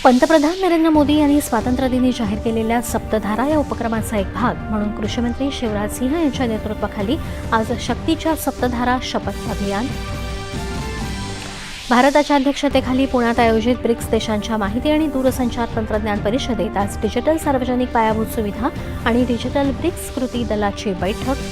पंतप्रधान नरेंद्र मोदी यांनी स्वातंत्र्यदिनी जाहीर केलेल्या सप्तधारा या उपक्रमाचा एक भाग म्हणून कृषीमंत्री शिवराज सिंह यांच्या नेतृत्वाखाली आज शक्तीच्या सप्तधारा शपथ अभियान, भारताच्या अध्यक्षतेखाली पुण्यात आयोजित ब्रिक्स देशांच्या माहिती आणि दूरसंचार तंत्रज्ञान परिषदेत आज डिजिटल सार्वजनिक पायाभूत सुविधा आणि डिजिटल ब्रिक्स कृती दलाची बैठक,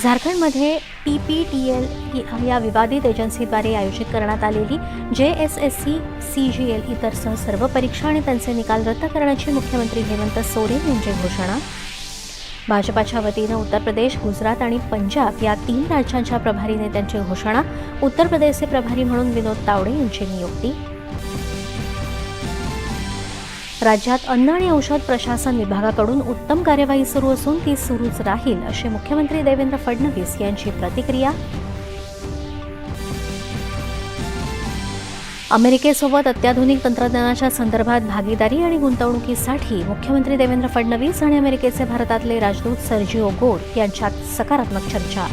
झारखंडमध्ये TPTL या विवादित एजन्सीद्वारे आयोजित करण्यात आलेली JSSC CGL इतरसह सर्व परीक्षा आणि त्यांचे निकाल रद्द करण्याची मुख्यमंत्री हेमंत सोरेन यांची घोषणा, भाजपाच्या वतीनं उत्तर प्रदेश, गुजरात आणि पंजाब या 3 राज्यांच्या प्रभारी नेत्यांची घोषणा, उत्तर प्रदेशचे प्रभारी म्हणून विनोद तावडे यांची नियुक्ती, राज्यात अन्न आणि औषध प्रशासन विभागाकडून उत्तम कार्यवाही सुरू असून ती सुरूच राहील अशी मुख्यमंत्री देवेंद्र फडणवीस यांची प्रतिक्रिया, अमेरिकेसोबत अत्याधुनिक तंत्रज्ञानाच्या संदर्भात भागीदारी आणि गुंतवणुकीसाठी मुख्यमंत्री देवेंद्र फडणवीस आणि अमेरिकेचे भारतातले राजदूत सर्जिओ गोर यांच्यात सकारात्मक चर्चा,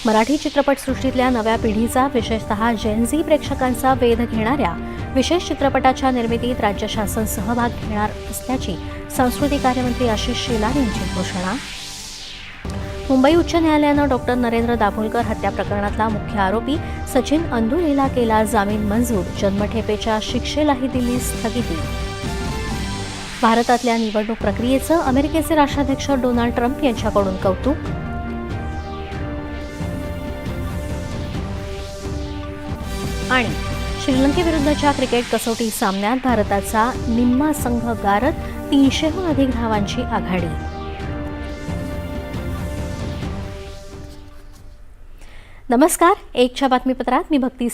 मराठी चित्रपटसृष्टीतल्या नव्या पिढीचा विशेषतः जेन झी प्रेक्षकांचा वेध घेणाऱ्या विशेष चित्रपटाच्या निर्मितीत राज्य शासन सहभाग घेणार असल्याची सांस्कृतिक कार्यमंत्री आशिष शेलार यांची घोषणा, मुंबई उच्च न्यायालयानं डॉक्टर नरेंद्र दाभोलकर हत्या प्रकरणातला मुख्य आरोपी सचिन अंदुरेला केला जामीन मंजूर, जन्मठेपेच्या शिक्षेलाही दिली स्थगिती, भारतातल्या निवडणूक प्रक्रियेचं अमेरिकेचे राष्ट्राध्यक्ष डोनाल्ड ट्रम्प यांच्याकडून कौतुक आणि श्रीलंकेविरुद्धच्या क्रिकेट कसोटी सामन्यात भारताचा निम्मा संघ गारद, 300हून अधिक धावांची आघाडी. नमस्कार, एकच्या बातमीपत्रात मी भक्ती